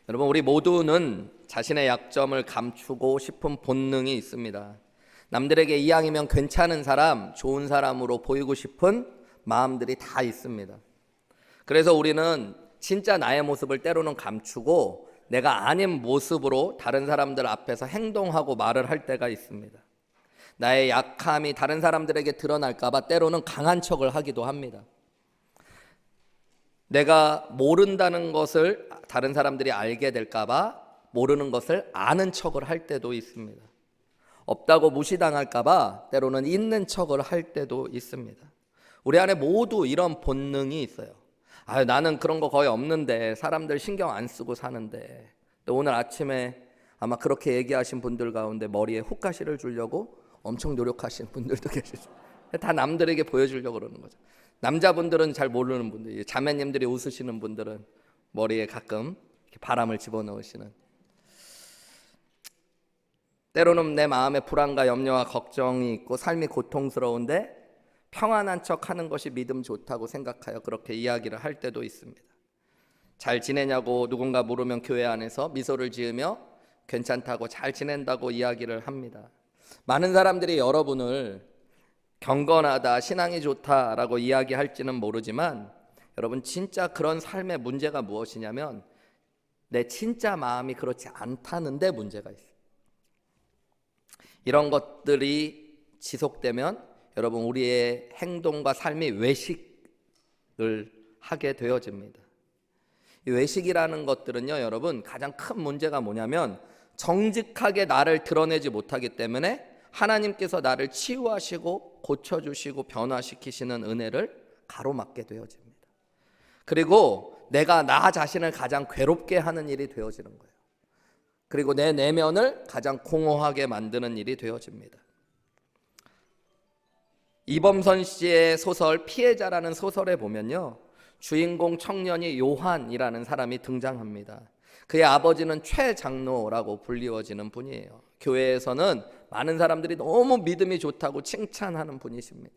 여러분, 우리 모두는 자신의 약점을 감추고 싶은 본능이 있습니다. 남들에게 이왕이면 괜찮은 사람, 좋은 사람으로 보이고 싶은 마음들이 다 있습니다. 그래서 우리는 진짜 나의 모습을 때로는 감추고 내가 아닌 모습으로 다른 사람들 앞에서 행동하고 말을 할 때가 있습니다. 나의 약함이 다른 사람들에게 드러날까 봐 때로는 강한 척을 하기도 합니다. 내가 모른다는 것을 다른 사람들이 알게 될까 봐 모르는 것을 아는 척을 할 때도 있습니다. 없다고 무시당할까 봐 때로는 있는 척을 할 때도 있습니다. 우리 안에 모두 이런 본능이 있어요. 나는 그런 거 거의 없는데, 사람들 신경 안 쓰고 사는데. 또 오늘 아침에 아마 그렇게 얘기하신 분들 가운데 머리에 훅가시를 주려고 엄청 노력하시는 분들도 계시죠. 다 남들에게 보여주려고 그러는 거죠. 남자분들은 잘 모르는 분들, 자매님들이 웃으시는 분들은 머리에 가끔 이렇게 바람을 집어넣으시는. 때로는 내 마음에 불안과 염려와 걱정이 있고 삶이 고통스러운데 평안한 척 하는 것이 믿음 좋다고 생각하여 그렇게 이야기를 할 때도 있습니다. 잘 지내냐고 누군가 물으면 교회 안에서 미소를 지으며 괜찮다고, 잘 지낸다고 이야기를 합니다. 많은 사람들이 여러분을 경건하다, 신앙이 좋다라고 이야기할지는 모르지만, 여러분 진짜 그런 삶의 문제가 무엇이냐면 내 진짜 마음이 그렇지 않다는 데 문제가 있어요. 이런 것들이 지속되면 여러분 우리의 행동과 삶이 외식을 하게 되어집니다. 이 외식이라는 것들은요, 여러분 가장 큰 문제가 뭐냐면 정직하게 나를 드러내지 못하기 때문에 하나님께서 나를 치유하시고 고쳐주시고 변화시키시는 은혜를 가로막게 되어집니다. 그리고 내가 나 자신을 가장 괴롭게 하는 일이 되어지는 거예요. 그리고 내 내면을 가장 공허하게 만드는 일이 되어집니다. 이범선 씨의 소설 피해자라는 소설에 보면요, 주인공 청년이 요한이라는 사람이 등장합니다. 그의 아버지는 최 장로라고 불리워지는 분이에요. 교회에서는 많은 사람들이 너무 믿음이 좋다고 칭찬하는 분이십니다.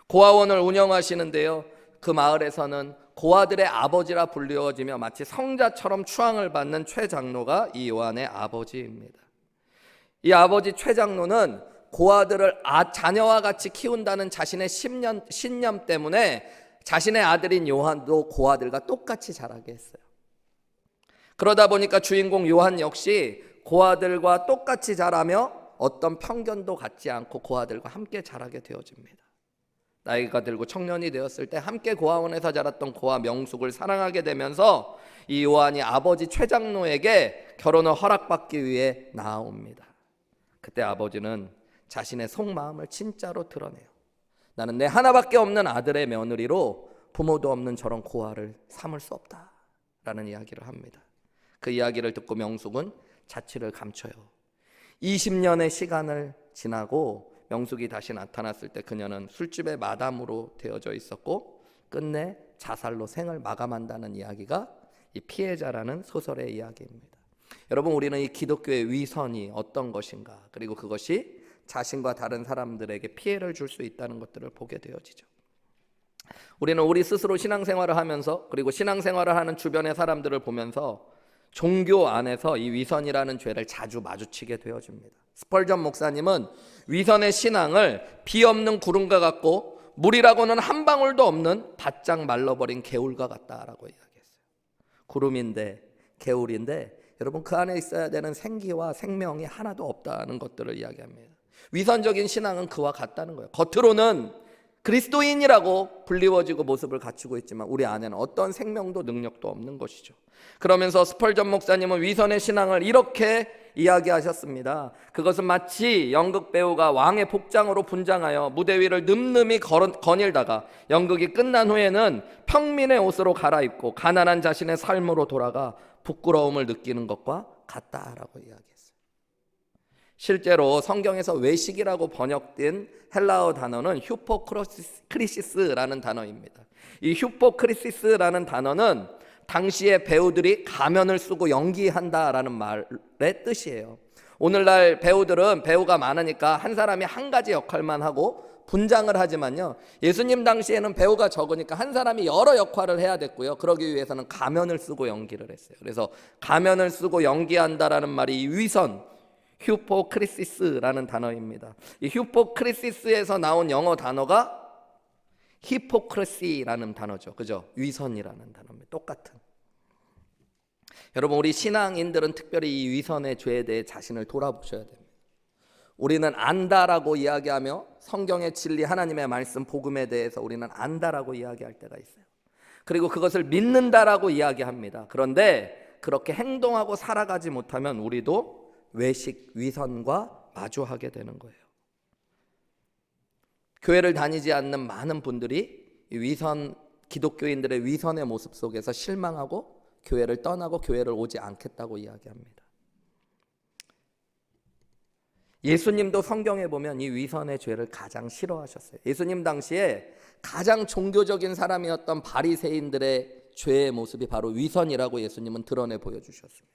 고아원을 운영하시는데요, 그 마을에서는 고아들의 아버지라 불리워지며 마치 성자처럼 추앙을 받는 최 장로가 이 요한의 아버지입니다. 이 아버지 최 장로는 고아들을 자녀와 같이 키운다는 자신의 신념 때문에 자신의 아들인 요한도 고아들과 똑같이 자라게 했어요. 그러다 보니까 주인공 요한 역시 고아들과 똑같이 자라며 어떤 편견도 갖지 않고 고아들과 함께 자라게 되어집니다. 나이가 들고 청년이 되었을 때 함께 고아원에서 자랐던 고아 명숙을 사랑하게 되면서 이 요한이 아버지 최 장로에게 결혼을 허락받기 위해 나아옵니다. 그때 아버지는 자신의 속마음을 진짜로 드러내요. 나는 내 하나밖에 없는 아들의 며느리로 부모도 없는 저런 고아를 삼을 수 없다라는 이야기를 합니다. 그 이야기를 듣고 명숙은 자취를 감춰요. 20년의 시간을 지나고 명숙이 다시 나타났을 때 그녀는 술집의 마담으로 되어져 있었고 끝내 자살로 생을 마감한다는 이야기가 이 피해자라는 소설의 이야기입니다. 여러분, 우리는 이 기독교의 위선이 어떤 것인가, 그리고 그것이 자신과 다른 사람들에게 피해를 줄 수 있다는 것들을 보게 되어지죠. 우리는 우리 스스로 신앙생활을 하면서, 그리고 신앙생활을 하는 주변의 사람들을 보면서 종교 안에서 이 위선이라는 죄를 자주 마주치게 되어집니다. 스펄전 목사님은 위선의 신앙을 비 없는 구름과 같고 물이라고는 한 방울도 없는 바짝 말라버린 개울과 같다라고 이야기했어요. 구름인데, 개울인데 여러분 그 안에 있어야 되는 생기와 생명이 하나도 없다는 것들을 이야기합니다. 위선적인 신앙은 그와 같다는 거예요. 겉으로는 그리스도인이라고 불리워지고 모습을 갖추고 있지만 우리 안에는 어떤 생명도 능력도 없는 것이죠. 그러면서 스펄전 목사님은 위선의 신앙을 이렇게 이야기하셨습니다. 그것은 마치 연극 배우가 왕의 복장으로 분장하여 무대 위를 늠름히 거닐다가 연극이 끝난 후에는 평민의 옷으로 갈아입고 가난한 자신의 삶으로 돌아가 부끄러움을 느끼는 것과 같다라고 이야기했어요. 실제로 성경에서 외식이라고 번역된 헬라어 단어는 휴포크리시스라는 단어입니다. 이 휴포크리시스라는 단어는 당시의 배우들이 가면을 쓰고 연기한다라는 말의 뜻이에요. 오늘날 배우들은 배우가 많으니까 한 사람이 한 가지 역할만 하고 분장을 하지만요, 예수님 당시에는 배우가 적으니까 한 사람이 여러 역할을 해야 됐고요. 그러기 위해서는 가면을 쓰고 연기를 했어요. 그래서 가면을 쓰고 연기한다라는 말이 이 위선, 휴포크리시스라는 단어입니다. 이 휴포크리시스에서 나온 영어 단어가 히포크리시라는 단어죠. 그죠? 위선이라는 단어입니다. 똑같은. 여러분, 우리 신앙인들은 특별히 이 위선의 죄에 대해 자신을 돌아보셔야 됩니다. 우리는 안다라고 이야기하며 성경의 진리, 하나님의 말씀, 복음에 대해서 우리는 안다라고 이야기할 때가 있어요. 그리고 그것을 믿는다라고 이야기합니다. 그런데 그렇게 행동하고 살아가지 못하면 우리도 외식, 위선과 마주하게 되는 거예요. 교회를 다니지 않는 많은 분들이 위선, 기독교인들의 위선의 모습 속에서 실망하고 교회를 떠나고 교회를 오지 않겠다고 이야기합니다. 예수님도 성경에 보면 이 위선의 죄를 가장 싫어하셨어요. 예수님 당시에 가장 종교적인 사람이었던 바리새인들의 죄의 모습이 바로 위선이라고 예수님은 드러내 보여주셨습니다.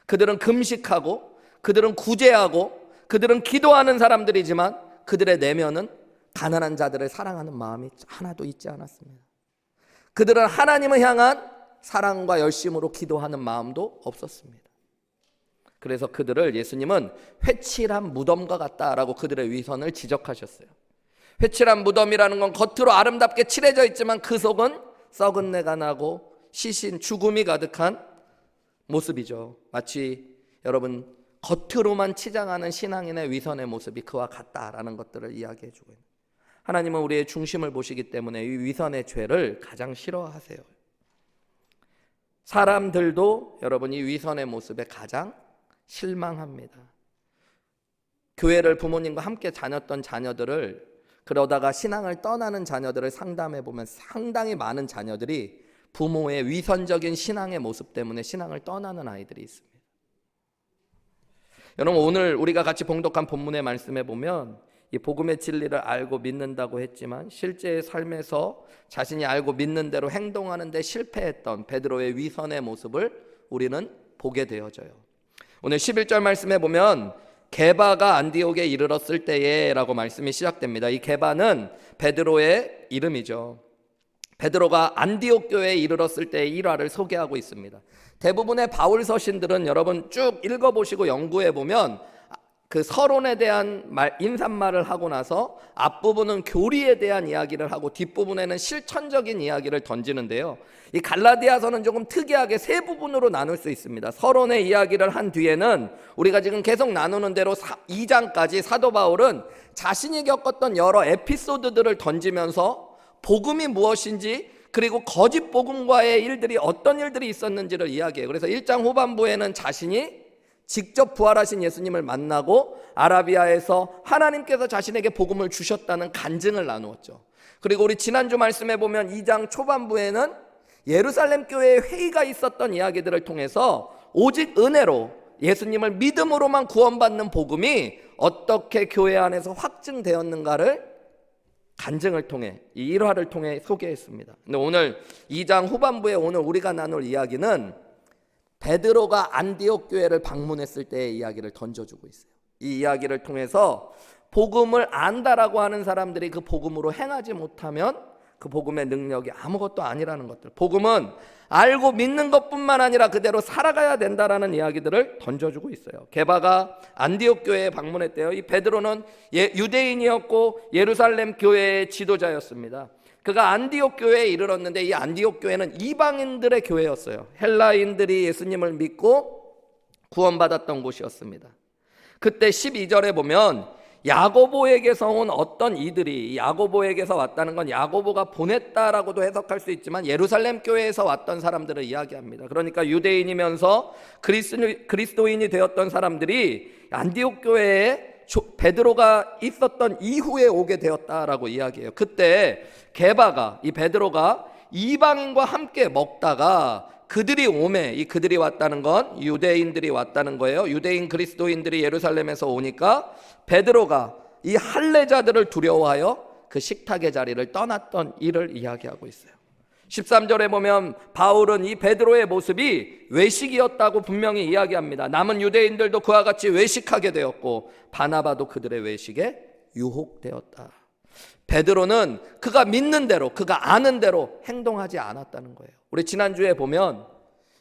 그들은 금식하고 그들은 구제하고 그들은 기도하는 사람들이지만 그들의 내면은 가난한 자들을 사랑하는 마음이 하나도 있지 않았습니다. 그들은 하나님을 향한 사랑과 열심으로 기도하는 마음도 없었습니다. 그래서 그들을 예수님은 회칠한 무덤과 같다라고 그들의 위선을 지적하셨어요. 회칠한 무덤이라는 건 겉으로 아름답게 칠해져 있지만 그 속은 썩은 내가 나고 시신, 죽음이 가득한 모습이죠. 마치 여러분 겉으로만 치장하는 신앙인의 위선의 모습이 그와 같다라는 것들을 이야기해 주고 있는, 하나님은 우리의 중심을 보시기 때문에 이 위선의 죄를 가장 싫어하세요. 사람들도 여러분 이 위선의 모습에 가장 실망합니다. 교회를 부모님과 함께 다녔던 자녀들을, 그러다가 신앙을 떠나는 자녀들을 상담해 보면 상당히 많은 자녀들이 부모의 위선적인 신앙의 모습 때문에 신앙을 떠나는 아이들이 있습니다. 여러분, 오늘 우리가 같이 봉독한 본문의 말씀에 보면 이 복음의 진리를 알고 믿는다고 했지만 실제의 삶에서 자신이 알고 믿는 대로 행동하는 데 실패했던 베드로의 위선의 모습을 우리는 보게 되어져요. 오늘 11절 말씀에 보면 게바가 안디옥에 이르렀을 때에 라고 말씀이 시작됩니다. 이 게바는 베드로의 이름이죠. 베드로가 안디옥 교회에 이르렀을 때의 일화를 소개하고 있습니다. 대부분의 바울 서신들은 여러분 쭉 읽어보시고 연구해보면 그 서론에 대한 인사말을 하고 나서 앞부분은 교리에 대한 이야기를 하고 뒷부분에는 실천적인 이야기를 던지는데요, 이 갈라디아서는 조금 특이하게 세 부분으로 나눌 수 있습니다. 서론의 이야기를 한 뒤에는 우리가 지금 계속 나누는 대로 2장까지 사도 바울은 자신이 겪었던 여러 에피소드들을 던지면서 복음이 무엇인지, 그리고 거짓 복음과의 일들이 어떤 일들이 있었는지를 이야기해요. 그래서 1장 후반부에는 자신이 직접 부활하신 예수님을 만나고 아라비아에서 하나님께서 자신에게 복음을 주셨다는 간증을 나누었죠. 그리고 우리 지난주 말씀에 보면 2장 초반부에는 예루살렘 교회에 회의가 있었던 이야기들을 통해서 오직 은혜로 예수님을 믿음으로만 구원받는 복음이 어떻게 교회 안에서 확증되었는가를 간증을 통해, 이 일화를 통해 소개했습니다. 근데 오늘 2장 후반부에 오늘 우리가 나눌 이야기는 베드로가 안디옥 교회를 방문했을 때의 이야기를 던져주고 있어요. 이 이야기를 통해서 복음을 안다라고 하는 사람들이 그 복음으로 행하지 못하면 그 복음의 능력이 아무것도 아니라는 것들, 복음은 알고 믿는 것뿐만 아니라 그대로 살아가야 된다라는 이야기들을 던져주고 있어요. 게바가 안디옥 교회에 방문했대요. 이 베드로는 유대인이었고 예루살렘 교회의 지도자였습니다. 그가 안디옥 교회에 이르렀는데 이 안디옥 교회는 이방인들의 교회였어요. 헬라인들이 예수님을 믿고 구원받았던 곳이었습니다. 그때 12절에 보면 야고보에게서 온 어떤 이들이, 야고보에게서 왔다는 건 야고보가 보냈다라고도 해석할 수 있지만 예루살렘 교회에서 왔던 사람들을 이야기합니다. 그러니까 유대인이면서 그리스도인이 되었던 사람들이 안디옥 교회에 베드로가 있었던 이후에 오게 되었다라고 이야기해요. 그때 게바가, 이 베드로가 이방인과 함께 먹다가 그들이 오매, 이 그들이 왔다는 건 유대인들이 왔다는 거예요. 유대인 그리스도인들이 예루살렘에서 오니까 베드로가 이 할례자들을 두려워하여 그 식탁의 자리를 떠났던 일을 이야기하고 있어요. 13절에 보면 바울은 이 베드로의 모습이 외식이었다고 분명히 이야기합니다. 남은 유대인들도 그와 같이 외식하게 되었고 바나바도 그들의 외식에 유혹되었다. 베드로는 그가 믿는 대로, 그가 아는 대로 행동하지 않았다는 거예요. 우리 지난주에 보면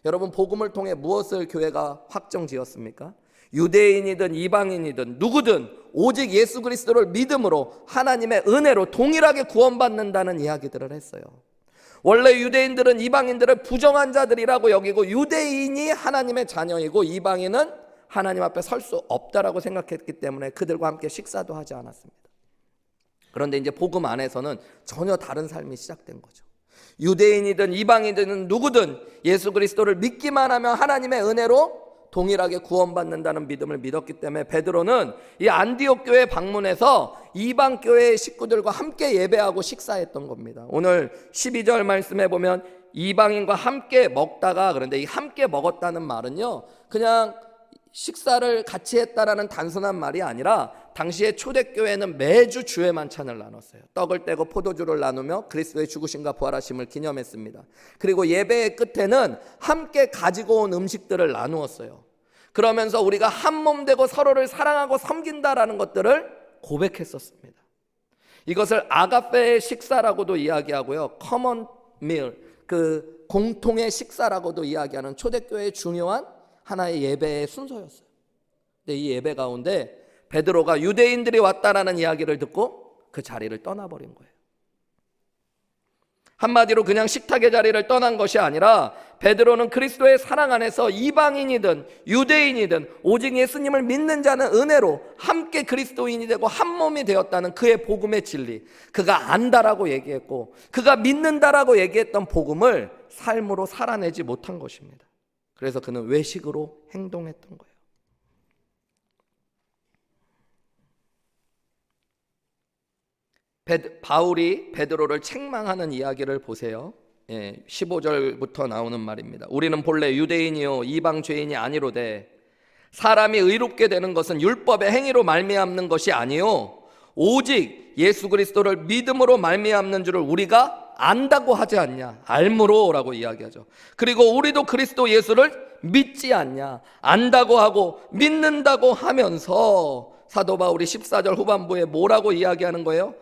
여러분, 복음을 통해 무엇을 교회가 확정지었습니까? 유대인이든 이방인이든 누구든 오직 예수 그리스도를 믿음으로 하나님의 은혜로 동일하게 구원받는다는 이야기들을 했어요. 원래 유대인들은 이방인들을 부정한 자들이라고 여기고, 유대인이 하나님의 자녀이고 이방인은 하나님 앞에 설 수 없다라고 생각했기 때문에 그들과 함께 식사도 하지 않았습니다. 그런데 이제 복음 안에서는 전혀 다른 삶이 시작된 거죠. 유대인이든 이방인이든 누구든 예수 그리스도를 믿기만 하면 하나님의 은혜로 동일하게 구원받는다는 믿음을 믿었기 때문에 베드로는 이 안디옥 교회 방문해서 이방 교회의 식구들과 함께 예배하고 식사했던 겁니다. 오늘 12절 말씀에 보면 이방인과 함께 먹다가, 그런데 이 함께 먹었다는 말은요, 그냥 식사를 같이 했다라는 단순한 말이 아니라 당시에 초대교회는 매주 주의 만찬을 나눴어요. 떡을 떼고 포도주를 나누며 그리스도의 죽으심과 부활하심을 기념했습니다. 그리고 예배의 끝에는 함께 가지고 온 음식들을 나누었어요. 그러면서 우리가 한 몸 되고 서로를 사랑하고 섬긴다라는 것들을 고백했었습니다. 이것을 아가페의 식사라고도 이야기하고요, 커먼 밀, 그 공통의 식사라고도 이야기하는 초대교회의 중요한 하나의 예배의 순서였어요. 근데 이 예배 가운데 베드로가 유대인들이 왔다라는 이야기를 듣고 그 자리를 떠나버린 거예요. 한마디로 그냥 식탁의 자리를 떠난 것이 아니라 베드로는 그리스도의 사랑 안에서 이방인이든 유대인이든 오직 예수님을 믿는 자는 은혜로 함께 그리스도인이 되고 한 몸이 되었다는 그의 복음의 진리, 그가 안다라고 얘기했고 그가 믿는다라고 얘기했던 복음을 삶으로 살아내지 못한 것입니다. 그래서 그는 외식으로 행동했던 거예요. 바울이 베드로를 책망하는 이야기를 보세요. 15절부터 나오는 말입니다. 우리는 본래 유대인이요 이방 죄인이 아니로되 사람이 의롭게 되는 것은 율법의 행위로 말미암는 것이 아니요 오직 예수 그리스도를 믿음으로 말미암는 줄을 우리가 안다고 하지 않냐. 알므로라고 이야기하죠. 그리고 우리도 그리스도 예수를 믿지 않냐. 안다고 하고 믿는다고 하면서 사도 바울이 14절 후반부에 뭐라고 이야기하는 거예요?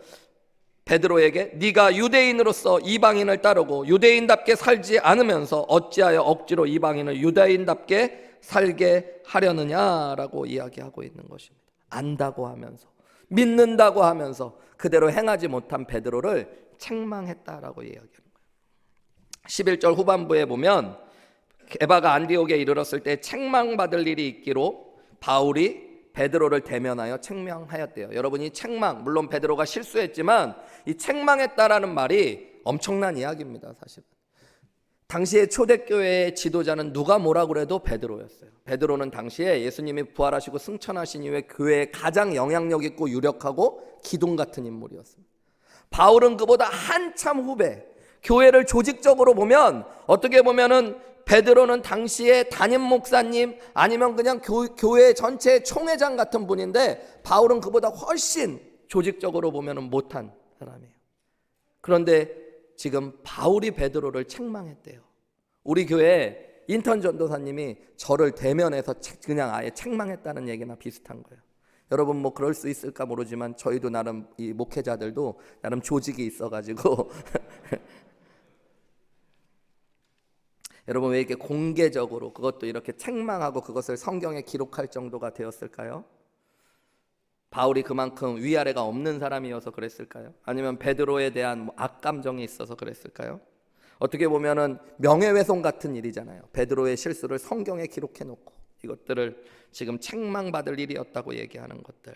베드로에게 네가 유대인으로서 이방인을 따르고 유대인답게 살지 않으면서 어찌하여 억지로 이방인을 유대인답게 살게 하려느냐라고 이야기하고 있는 것입니다. 안다고 하면서, 믿는다고 하면서 그대로 행하지 못한 베드로를 책망했다라고 이야기하는 거예요. 11절 후반부에 보면 게바가 안디옥에 이르렀을 때 책망받을 일이 있기로 바울이 베드로를 대면하여 책망하였대요. 여러분, 이 책망, 물론 베드로가 실수했지만 이 책망했다라는 말이 엄청난 이야기입니다. 사실 당시에 초대교회의 지도자는 누가 뭐라 그래도 베드로였어요. 베드로는 당시에 예수님이 부활하시고 승천하신 이후에 교회에 가장 영향력 있고 유력하고 기둥 같은 인물이었습니다. 바울은 그보다 한참 후배, 교회를 조직적으로 보면 어떻게 보면은 베드로는 당시에 담임 목사님 아니면 그냥 교회 전체 총회장 같은 분인데 바울은 그보다 훨씬 조직적으로 보면 못한 사람이에요. 그런데 지금 바울이 베드로를 책망했대요. 우리 교회 인턴 전도사님이 저를 대면해서 그냥 아예 책망했다는 얘기나 비슷한 거예요. 여러분 뭐 그럴 수 있을까 모르지만 저희도 나름 이 목회자들도 나름 조직이 있어가지고 여러분 왜 이렇게 공개적으로 그것도 이렇게 책망하고 그것을 성경에 기록할 정도가 되었을까요? 바울이 그만큼 위아래가 없는 사람이어서 그랬을까요? 아니면 베드로에 대한 악감정이 있어서 그랬을까요? 어떻게 보면은 명예훼손 같은 일이잖아요. 베드로의 실수를 성경에 기록해 놓고 이것들을 지금 책망받을 일이었다고 얘기하는 것들.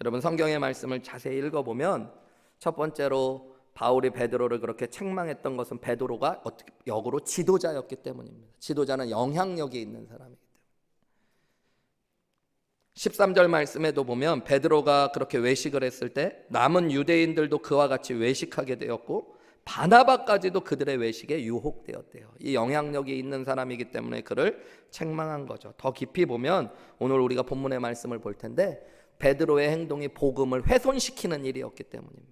여러분 성경의 말씀을 자세히 읽어보면 첫 번째로 바울이 베드로를 그렇게 책망했던 것은 베드로가 역으로 지도자였기 때문입니다. 지도자는 영향력이 있는 사람이기 때문에. 13절 말씀에도 보면 베드로가 그렇게 외식을 했을 때 남은 유대인들도 그와 같이 외식하게 되었고 바나바까지도 그들의 외식에 유혹되었대요. 이 영향력이 있는 사람이기 때문에 그를 책망한 거죠. 더 깊이 보면 오늘 우리가 본문의 말씀을 볼 텐데 베드로의 행동이 복음을 훼손시키는 일이었기 때문입니다.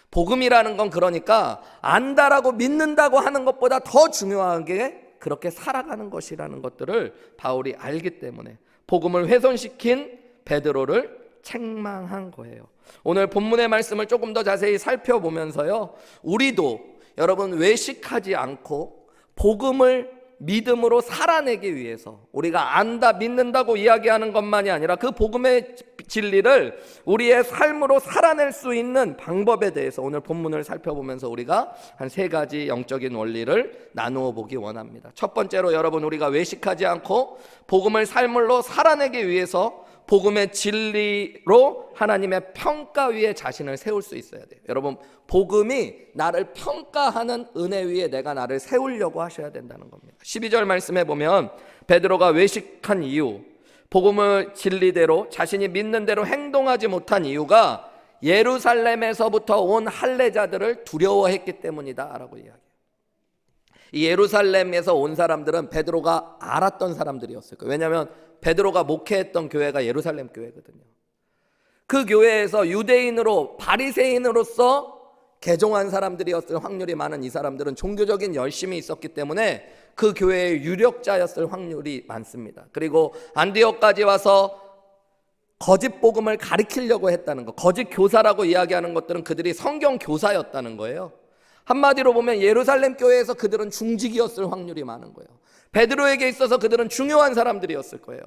복음이라는 건 그러니까 안다라고 믿는다고 하는 것보다 더 중요한 게 그렇게 살아가는 것이라는 것들을 바울이 알기 때문에 복음을 훼손시킨 베드로를 책망한 거예요. 오늘 본문의 말씀을 조금 더 자세히 살펴보면서요, 우리도 여러분 외식하지 않고 복음을 믿음으로 살아내기 위해서, 우리가 안다 믿는다고 이야기하는 것만이 아니라 그 복음의 진리를 우리의 삶으로 살아낼 수 있는 방법에 대해서 오늘 본문을 살펴보면서 우리가 한 3가지 영적인 원리를 나누어 보기 원합니다. 첫 번째로 여러분, 우리가 외식하지 않고 복음을 삶으로 살아내기 위해서 복음의 진리로 하나님의 평가 위에 자신을 세울 수 있어야 돼요. 여러분, 복음이 나를 평가하는 은혜 위에 내가 나를 세우려고 하셔야 된다는 겁니다. 12절 말씀에 보면 베드로가 외식한 이유, 복음을 진리대로 자신이 믿는 대로 행동하지 못한 이유가 예루살렘에서부터 온 할례자들을 두려워했기 때문이다 라고 이야기해요. 이 예루살렘에서 온 사람들은 베드로가 알았던 사람들이었을 거예요. 왜냐하면 베드로가 목회했던 교회가 예루살렘 교회거든요. 그 교회에서 유대인으로 바리새인으로서 개종한 사람들이었을 확률이 많은 이 사람들은 종교적인 열심이 있었기 때문에 그 교회의 유력자였을 확률이 많습니다. 그리고 안디옥까지 와서 거짓 복음을 가르치려고 했다는 것, 거짓 교사라고 이야기하는 것들은 그들이 성경 교사였다는 거예요. 한마디로 보면 예루살렘 교회에서 그들은 중직이었을 확률이 많은 거예요. 베드로에게 있어서 그들은 중요한 사람들이었을 거예요.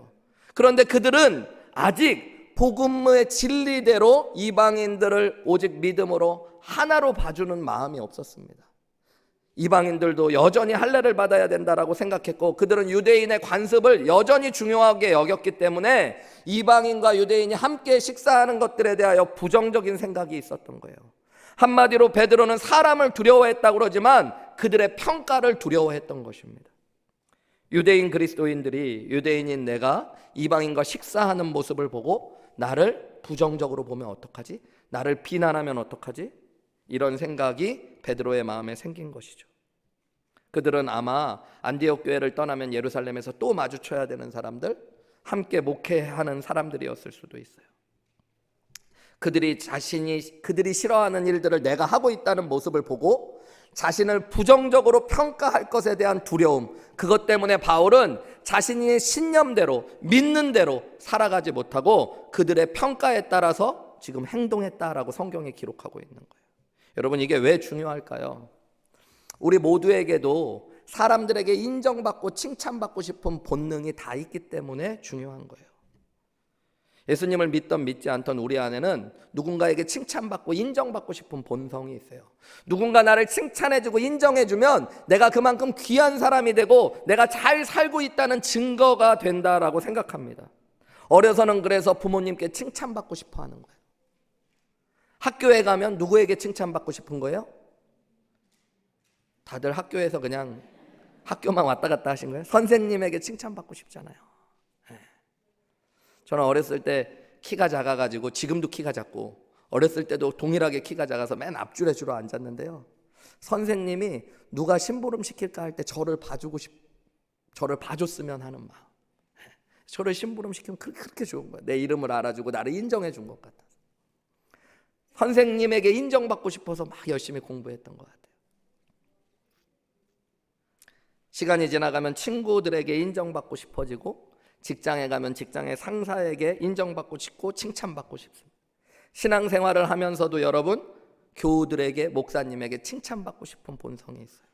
그런데 그들은 아직 복음의 진리대로 이방인들을 오직 믿음으로 하나로 봐주는 마음이 없었습니다. 이방인들도 여전히 할례를 받아야 된다라고 생각했고, 그들은 유대인의 관습을 여전히 중요하게 여겼기 때문에 이방인과 유대인이 함께 식사하는 것들에 대하여 부정적인 생각이 있었던 거예요. 한마디로 베드로는 사람을 두려워했다고 그러지만 그들의 평가를 두려워했던 것입니다. 유대인 그리스도인들이, 유대인인 내가 이방인과 식사하는 모습을 보고 나를 부정적으로 보면 어떡하지? 나를 비난하면 어떡하지? 이런 생각이 베드로의 마음에 생긴 것이죠. 그들은 아마 안디옥 교회를 떠나면 예루살렘에서 또 마주쳐야 되는 사람들, 함께 목회하는 사람들이었을 수도 있어요. 그들이 싫어하는 일들을 내가 하고 있다는 모습을 보고 자신을 부정적으로 평가할 것에 대한 두려움, 그것 때문에 바울은 자신의 신념대로, 믿는 대로 살아가지 못하고 그들의 평가에 따라서 지금 행동했다라고 성경에 기록하고 있는 거예요. 여러분, 이게 왜 중요할까요? 우리 모두에게도 사람들에게 인정받고 칭찬받고 싶은 본능이 다 있기 때문에 중요한 거예요. 예수님을 믿던 믿지 않던 우리 안에는 누군가에게 칭찬받고 인정받고 싶은 본성이 있어요. 누군가 나를 칭찬해주고 인정해주면 내가 그만큼 귀한 사람이 되고 내가 잘 살고 있다는 증거가 된다라고 생각합니다. 어려서는 그래서 부모님께 칭찬받고 싶어 하는 거예요. 학교에 가면 누구에게 칭찬받고 싶은 거예요? 다들 학교에서 그냥 학교만 왔다 갔다 하신 거예요? 선생님에게 칭찬받고 싶잖아요. 저는 어렸을 때 키가 작아가지고, 지금도 키가 작고 어렸을 때도 동일하게 키가 작아서 맨 앞줄에 주로 앉았는데요, 선생님이 누가 심부름 시킬까 할 때 저를 봐줬으면 하는 마음, 저를 심부름 시키면 그렇게 좋은 거예요. 내 이름을 알아주고 나를 인정해 준 것 같아서 선생님에게 인정받고 싶어서 막 열심히 공부했던 것 같아요. 시간이 지나가면 친구들에게 인정받고 싶어지고, 직장에 가면 직장의 상사에게 인정받고 싶고 칭찬받고 싶습니다. 신앙생활을 하면서도 여러분, 교우들에게, 목사님에게 칭찬받고 싶은 본성이 있어요.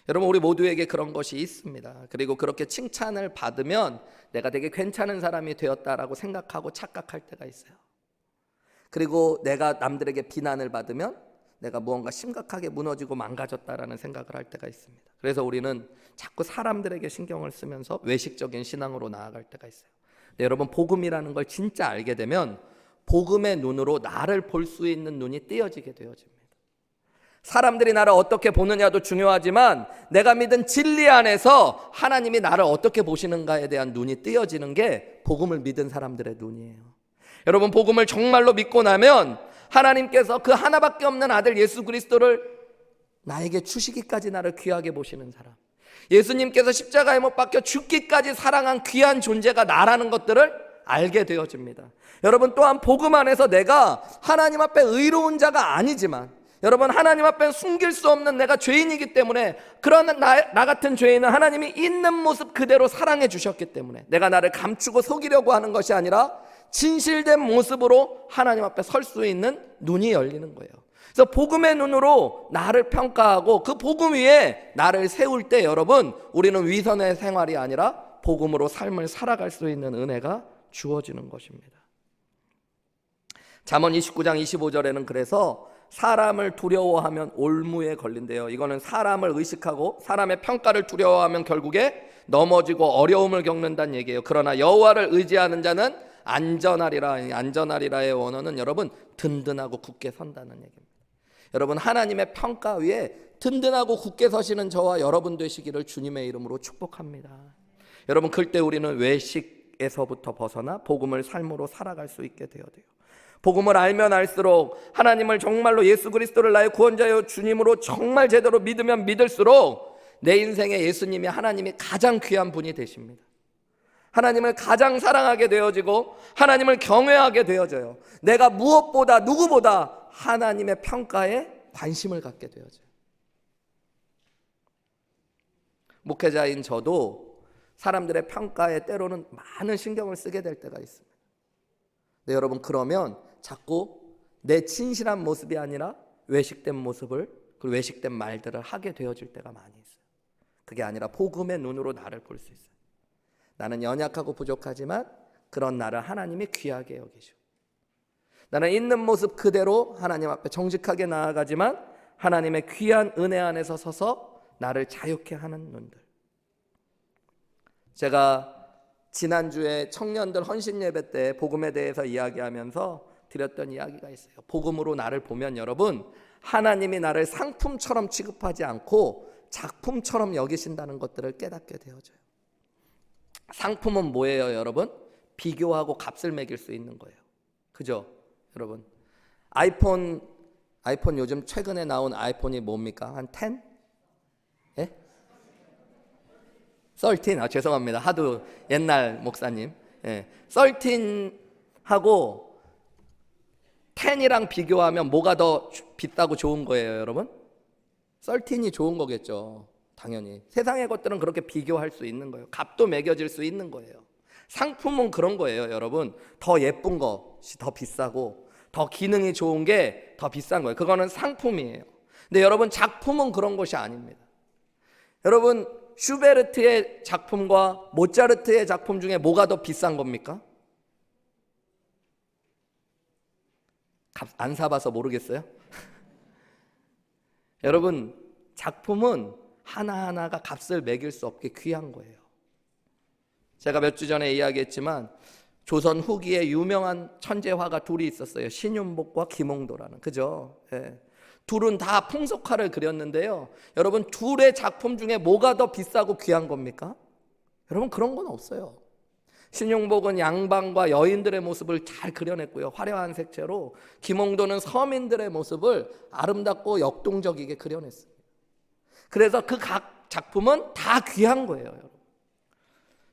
여러분, 우리 모두에게 그런 것이 있습니다. 그리고 그렇게 칭찬을 받으면 내가 되게 괜찮은 사람이 되었다라고 생각하고 착각할 때가 있어요. 그리고 내가 남들에게 비난을 받으면 내가 무언가 심각하게 무너지고 망가졌다라는 생각을 할 때가 있습니다. 그래서 우리는 자꾸 사람들에게 신경을 쓰면서 외식적인 신앙으로 나아갈 때가 있어요. 근데 여러분, 복음이라는 걸 진짜 알게 되면 복음의 눈으로 나를 볼 수 있는 눈이 띄어지게 되어집니다. 사람들이 나를 어떻게 보느냐도 중요하지만 내가 믿은 진리 안에서 하나님이 나를 어떻게 보시는가에 대한 눈이 띄어지는 게 복음을 믿은 사람들의 눈이에요. 여러분, 복음을 정말로 믿고 나면 하나님께서 그 하나밖에 없는 아들 예수 그리스도를 나에게 주시기까지 나를 귀하게 보시는 사람, 예수님께서 십자가에 못 박혀 죽기까지 사랑한 귀한 존재가 나라는 것들을 알게 되어집니다. 여러분, 또한 복음 안에서 내가 하나님 앞에 의로운 자가 아니지만, 여러분, 하나님 앞에 숨길 수 없는 내가 죄인이기 때문에, 그런 나 같은 죄인은 하나님이 있는 모습 그대로 사랑해 주셨기 때문에 내가 나를 감추고 속이려고 하는 것이 아니라 진실된 모습으로 하나님 앞에 설 수 있는 눈이 열리는 거예요. 그래서 복음의 눈으로 나를 평가하고 그 복음 위에 나를 세울 때 여러분, 우리는 위선의 생활이 아니라 복음으로 삶을 살아갈 수 있는 은혜가 주어지는 것입니다. 잠언 29장 25절에는 그래서 사람을 두려워하면 올무에 걸린대요. 이거는 사람을 의식하고 사람의 평가를 두려워하면 결국에 넘어지고 어려움을 겪는다는 얘기예요. 그러나 여호와를 의지하는 자는 안전하리라. 안전하리라의 원어는 여러분 든든하고 굳게 선다는 얘기입니다. 여러분, 하나님의 평가 위에 든든하고 굳게 서시는 저와 여러분 되시기를 주님의 이름으로 축복합니다. 여러분, 그때 우리는 외식에서부터 벗어나 복음을 삶으로 살아갈 수 있게 되어야 돼요. 복음을 알면 알수록, 하나님을 정말로 예수 그리스도를 나의 구원자여 주님으로 정말 제대로 믿으면 믿을수록 내 인생에 예수님이, 하나님이 가장 귀한 분이 되십니다. 하나님을 가장 사랑하게 되어지고 하나님을 경외하게 되어져요. 내가 무엇보다 누구보다 하나님의 평가에 관심을 갖게 되어져요. 목회자인 저도 사람들의 평가에 때로는 많은 신경을 쓰게 될 때가 있습니다. 네, 여러분, 그러면 자꾸 내 진실한 모습이 아니라 외식된 모습을, 그 외식된 말들을 하게 되어질 때가 많이 있어요. 그게 아니라 복음의 눈으로 나를 볼 수 있어요. 나는 연약하고 부족하지만 그런 나를 하나님이 귀하게 여기시고, 나는 있는 모습 그대로 하나님 앞에 정직하게 나아가지만 하나님의 귀한 은혜 안에서 서서 나를 자유케 하는 눈들. 제가 지난주에 청년들 헌신 예배 때 복음에 대해서 이야기하면서 드렸던 이야기가 있어요. 복음으로 나를 보면 여러분, 하나님이 나를 상품처럼 취급하지 않고 작품처럼 여기신다는 것들을 깨닫게 되어져요. 상품은 뭐예요, 여러분? 비교하고 값을 매길 수 있는 거예요. 그죠? 여러분, 아이폰 요즘 최근에 나온 아이폰이 뭡니까? 한 10? 예? 13. 죄송합니다. 하도 옛날 목사님. 예. 13하고 10이랑 비교하면 뭐가 더 비싸고 좋은 거예요, 여러분? 13이 좋은 거겠죠. 당연히. 세상의 것들은 그렇게 비교할 수 있는 거예요. 값도 매겨질 수 있는 거예요. 상품은 그런 거예요, 여러분. 더 예쁜 것이 더 비싸고 더 기능이 좋은 게 더 비싼 거예요. 그거는 상품이에요. 근데 여러분, 작품은 그런 것이 아닙니다. 여러분, 슈베르트의 작품과 모차르트의 작품 중에 뭐가 더 비싼 겁니까? 안 사봐서 모르겠어요? 여러분, 작품은 하나하나가 값을 매길 수 없게 귀한 거예요. 제가 몇 주 전에 이야기했지만 조선 후기에 유명한 천재화가 둘이 있었어요. 신윤복과 김홍도라는. 그죠? 예. 둘은 다 풍속화를 그렸는데요. 여러분, 둘의 작품 중에 뭐가 더 비싸고 귀한 겁니까? 여러분, 그런 건 없어요. 신윤복은 양반과 여인들의 모습을 잘 그려냈고요. 화려한 색채로. 김홍도는 서민들의 모습을 아름답고 역동적이게 그려냈습니다. 그래서 그 각 작품은 다 귀한 거예요, 여러분.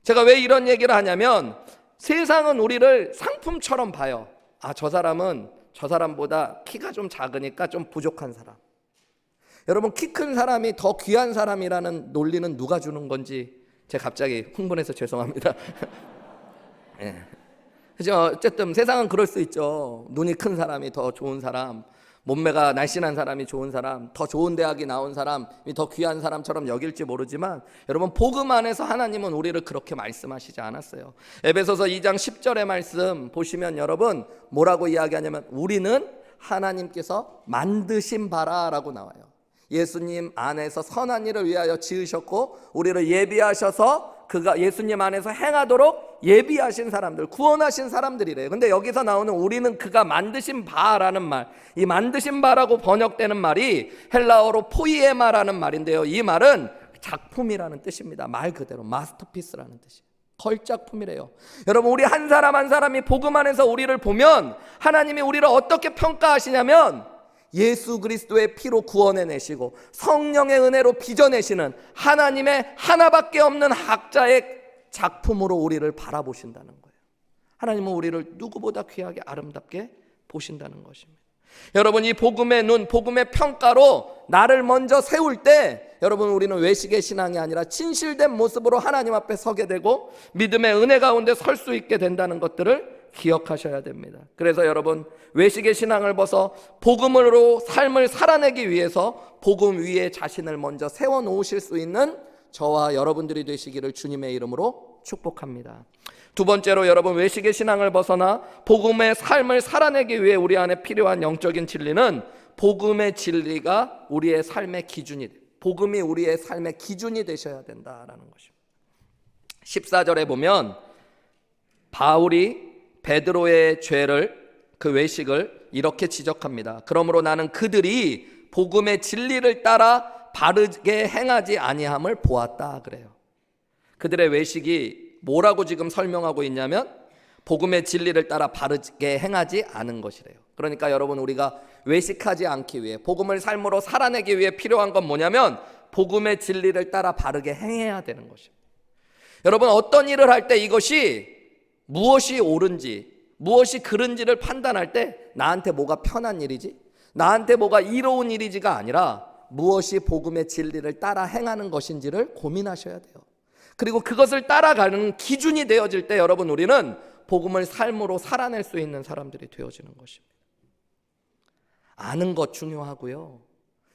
제가 왜 이런 얘기를 하냐면, 세상은 우리를 상품처럼 봐요. 아, 저 사람은 저 사람보다 키가 좀 작으니까 좀 부족한 사람. 여러분, 키 큰 사람이 더 귀한 사람이라는 논리는 누가 주는 건지 제가 갑자기 흥분해서 죄송합니다. 네. 그죠? 어쨌든 세상은 그럴 수 있죠. 눈이 큰 사람이 더 좋은 사람, 몸매가 날씬한 사람이 좋은 사람, 더 좋은 대학이 나온 사람이 더 귀한 사람처럼 여길지 모르지만, 여러분, 복음 안에서 하나님은 우리를 그렇게 말씀하시지 않았어요. 에베소서 2장 10절의 말씀 보시면 여러분, 뭐라고 이야기하냐면 우리는 하나님께서 만드신 바라라고 나와요. 예수님 안에서 선한 일을 위하여 지으셨고 우리를 예비하셔서 그가 예수님 안에서 행하도록 예비하신 사람들, 구원하신 사람들이래요. 근데 여기서 나오는 우리는 그가 만드신 바라는 말, 이 만드신 바라고 번역되는 말이 헬라어로 포이에마라는 말인데요. 이 말은 작품이라는 뜻입니다. 말 그대로 마스터피스라는 뜻이에요. 걸작품이래요. 여러분, 우리 한 사람 한 사람이 복음 안에서 우리를 보면 하나님이 우리를 어떻게 평가하시냐면 예수 그리스도의 피로 구원해내시고 성령의 은혜로 빚어내시는 하나님의 하나밖에 없는 학자의 작품으로 우리를 바라보신다는 거예요. 하나님은 우리를 누구보다 귀하게 아름답게 보신다는 것입니다. 여러분, 이 복음의 눈, 복음의 평가로 나를 먼저 세울 때 여러분, 우리는 외식의 신앙이 아니라 진실된 모습으로 하나님 앞에 서게 되고 믿음의 은혜 가운데 설 수 있게 된다는 것들을 기억하셔야 됩니다. 그래서 여러분, 외식의 신앙을 벗어 복음으로 삶을 살아내기 위해서 복음 위에 자신을 먼저 세워놓으실 수 있는 저와 여러분들이 되시기를 주님의 이름으로 축복합니다. 두 번째로, 여러분, 외식의 신앙을 벗어나 복음의 삶을 살아내기 위해 우리 안에 필요한 영적인 진리는 복음의 진리가 우리의 삶의 기준이, 복음이 우리의 삶의 기준이 되셔야 된다라는 것입니다. 14절에 보면 바울이 베드로의 죄를, 그 외식을 이렇게 지적합니다. 그러므로 나는 그들이 복음의 진리를 따라 바르게 행하지 아니함을 보았다 그래요. 그들의 외식이 뭐라고 지금 설명하고 있냐면 복음의 진리를 따라 바르게 행하지 않은 것이래요. 그러니까 여러분, 우리가 외식하지 않기 위해, 복음을 삶으로 살아내기 위해 필요한 건 뭐냐면 복음의 진리를 따라 바르게 행해야 되는 것입니다. 여러분, 어떤 일을 할 때 이것이 무엇이 옳은지, 무엇이 그른지를 판단할 때 나한테 뭐가 편한 일이지, 나한테 뭐가 이로운 일이지가 아니라 무엇이 복음의 진리를 따라 행하는 것인지를 고민하셔야 돼요. 그리고 그것을 따라가는 기준이 되어질 때 여러분, 우리는 복음을 삶으로 살아낼 수 있는 사람들이 되어지는 것입니다. 아는 것 중요하고요,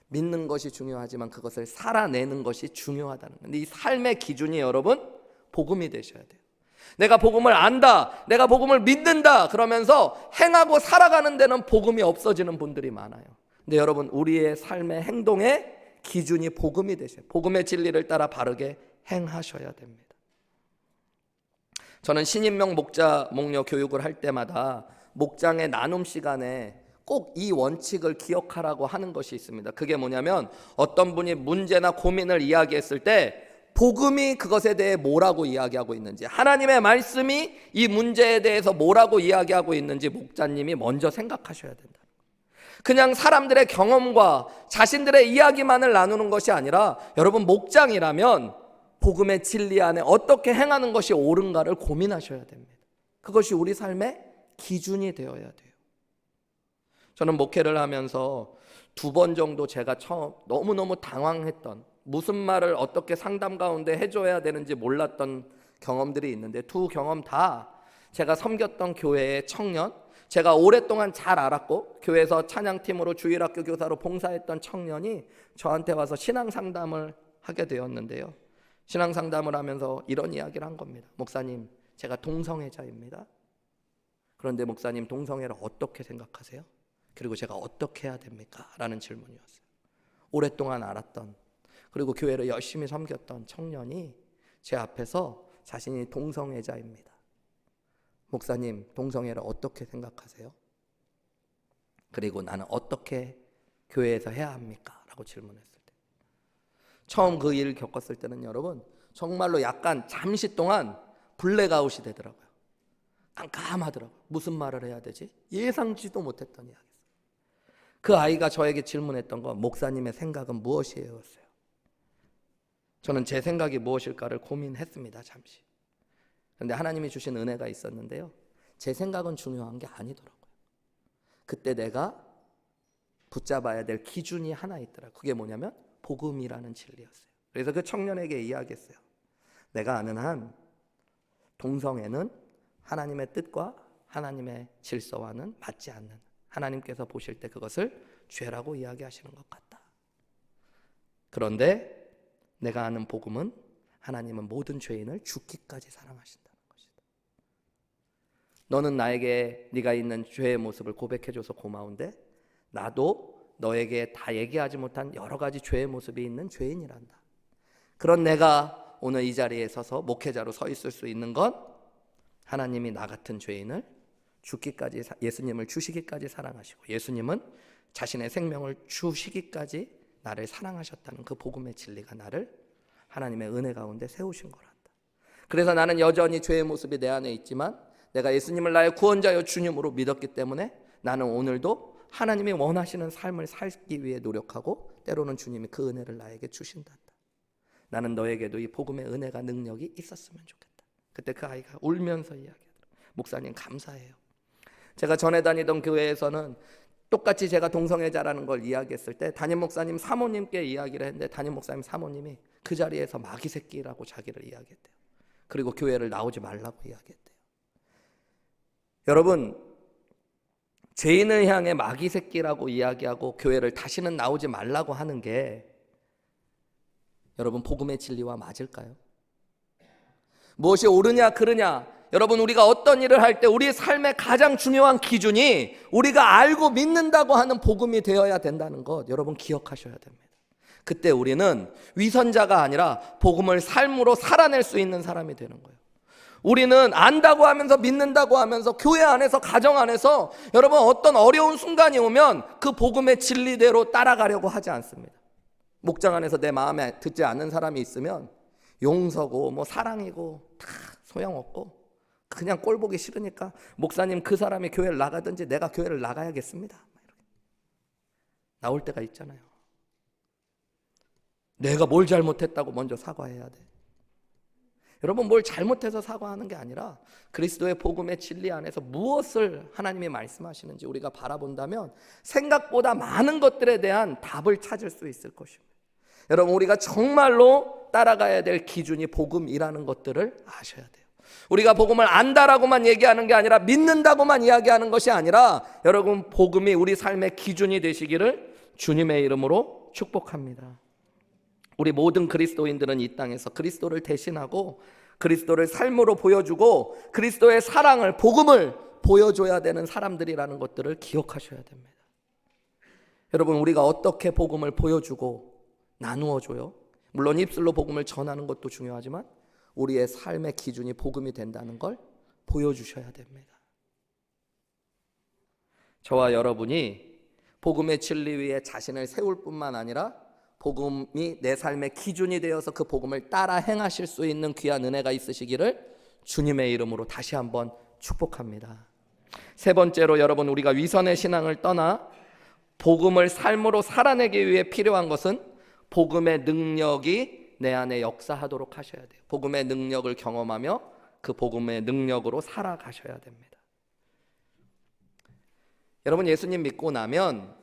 믿는 것이 중요하지만 그것을 살아내는 것이 중요하다는 거예요. 이 삶의 기준이 여러분 복음이 되셔야 돼요. 내가 복음을 안다, 내가 복음을 믿는다 그러면서 행하고 살아가는 데는 복음이 없어지는 분들이 많아요. 근데 여러분, 우리의 삶의 행동의 기준이 복음이 되셔요. 복음의 진리를 따라 바르게 행하셔야 됩니다. 저는 신임명 목자 목녀 교육을 할 때마다 목장의 나눔 시간에 꼭 이 원칙을 기억하라고 하는 것이 있습니다. 그게 뭐냐면 어떤 분이 문제나 고민을 이야기했을 때 복음이 그것에 대해 뭐라고 이야기하고 있는지, 하나님의 말씀이 이 문제에 대해서 뭐라고 이야기하고 있는지 목자님이 먼저 생각하셔야 된다. 그냥 사람들의 경험과 자신들의 이야기만을 나누는 것이 아니라 여러분, 목장이라면 복음의 진리 안에 어떻게 행하는 것이 옳은가를 고민하셔야 됩니다. 그것이 우리 삶의 기준이 되어야 돼요. 저는 목회를 하면서 2번 정도 제가 처음 너무너무 당황했던, 무슨 말을 어떻게 상담 가운데 해줘야 되는지 몰랐던 경험들이 있는데, 두 경험 다 제가 섬겼던 교회의 청년, 제가 오랫동안 잘 알았고 교회에서 찬양팀으로 주일학교 교사로 봉사했던 청년이 저한테 와서 신앙상담을 하게 되었는데요. 신앙상담을 하면서 이런 이야기를 한 겁니다. 목사님, 제가 동성애자입니다. 그런데 목사님, 동성애를 어떻게 생각하세요? 그리고 제가 어떻게 해야 됩니까? 라는 질문이었어요. 오랫동안 알았던, 그리고 교회를 열심히 섬겼던 청년이 제 앞에서 자신이 동성애자입니다. 목사님, 동성애를 어떻게 생각하세요? 그리고 나는 어떻게 교회에서 해야 합니까? 라고 질문했을 때, 처음 그 일을 겪었을 때는 여러분 정말로 약간 잠시 동안 블랙아웃이 되더라고요. 깜깜하더라고요. 무슨 말을 해야 되지? 예상치도 못했던 이야기였어요. 그 아이가 저에게 질문했던 건 목사님의 생각은 무엇이에요? 였어요. 저는 제 생각이 무엇일까를 고민했습니다. 잠시. 그런데 하나님이 주신 은혜가 있었는데요, 제 생각은 중요한 게 아니더라고요. 그때 내가 붙잡아야 될 기준이 하나 있더라고요. 그게 뭐냐면 복음이라는 진리였어요. 그래서 그 청년에게 이야기했어요. 내가 아는 한 동성애는 하나님의 뜻과 하나님의 질서와는 맞지 않는, 하나님께서 보실 때 그것을 죄라고 이야기하시는 것 같다. 그런데 내가 아는 복음은 하나님은 모든 죄인을 죽기까지 사랑하신다는 것이다. 너는 나에게 네가 있는 죄의 모습을 고백해줘서 고마운데 나도 너에게 다 얘기하지 못한 여러 가지 죄의 모습이 있는 죄인이란다. 그런 내가 오늘 이 자리에 서서 목회자로 서 있을 수 있는 건 하나님이 나 같은 죄인을 죽기까지, 예수님을 주시기까지 사랑하시고 예수님은 자신의 생명을 주시기까지 나를 사랑하셨다는 그 복음의 진리가 나를 하나님의 은혜 가운데 세우신 거란다. 그래서 나는 여전히 죄의 모습이 내 안에 있지만 내가 예수님을 나의 구원자여 주님으로 믿었기 때문에 나는 오늘도 하나님이 원하시는 삶을 살기 위해 노력하고 때로는 주님이 그 은혜를 나에게 주신단다. 나는 너에게도 이 복음의 은혜가, 능력이 있었으면 좋겠다. 그때 그 아이가 울면서 이야기하더라고요. 목사님, 감사해요. 제가 전에 다니던 교회에서는 똑같이 제가 동성애자라는 걸 이야기했을 때 담임 목사님 사모님께 이야기를 했는데 담임 목사님 사모님이 그 자리에서 마귀 새끼라고 자기를 이야기했대요. 그리고 교회를 나오지 말라고 이야기했대요. 여러분, 죄인을 향해 마귀 새끼라고 이야기하고 교회를 다시는 나오지 말라고 하는 게 여러분 복음의 진리와 맞을까요? 무엇이 옳으냐 그르냐, 여러분 우리가 어떤 일을 할 때 우리의 삶의 가장 중요한 기준이 우리가 알고 믿는다고 하는 복음이 되어야 된다는 것 여러분 기억하셔야 됩니다. 그때 우리는 위선자가 아니라 복음을 삶으로 살아낼 수 있는 사람이 되는 거예요. 우리는 안다고 하면서 믿는다고 하면서 교회 안에서 가정 안에서 여러분 어떤 어려운 순간이 오면 그 복음의 진리대로 따라가려고 하지 않습니다. 목장 안에서 내 마음에 듣지 않는 사람이 있으면 용서고 뭐 사랑이고 다 소용없고 그냥 꼴 보기 싫으니까 목사님 그 사람이 교회를 나가든지 내가 교회를 나가야겠습니다. 나올 때가 있잖아요. 내가 뭘 잘못했다고 먼저 사과해야 돼. 여러분 뭘 잘못해서 사과하는 게 아니라 그리스도의 복음의 진리 안에서 무엇을 하나님이 말씀하시는지 우리가 바라본다면 생각보다 많은 것들에 대한 답을 찾을 수 있을 것입니다. 여러분 우리가 정말로 따라가야 될 기준이 복음이라는 것들을 아셔야 돼요. 우리가 복음을 안다라고만 얘기하는 게 아니라 믿는다고만 이야기하는 것이 아니라 여러분 복음이 우리 삶의 기준이 되시기를 주님의 이름으로 축복합니다. 우리 모든 그리스도인들은 이 땅에서 그리스도를 대신하고 그리스도를 삶으로 보여주고 그리스도의 사랑을 복음을 보여줘야 되는 사람들이라는 것들을 기억하셔야 됩니다. 여러분 우리가 어떻게 복음을 보여주고 나누어줘요? 물론 입술로 복음을 전하는 것도 중요하지만 우리의 삶의 기준이 복음이 된다는 걸 보여주셔야 됩니다. 저와 여러분이 복음의 진리 위에 자신을 세울 뿐만 아니라 복음이 내 삶의 기준이 되어서 그 복음을 따라 행하실 수 있는 귀한 은혜가 있으시기를 주님의 이름으로 다시 한번 축복합니다. 세 번째로 여러분 우리가 위선의 신앙을 떠나 복음을 삶으로 살아내기 위해 필요한 것은 복음의 능력이 내 안에 역사하도록 하셔야 돼요. 복음의 능력을 경험하며 그 복음의 능력으로 살아가셔야 됩니다. 여러분 예수님 믿고 나면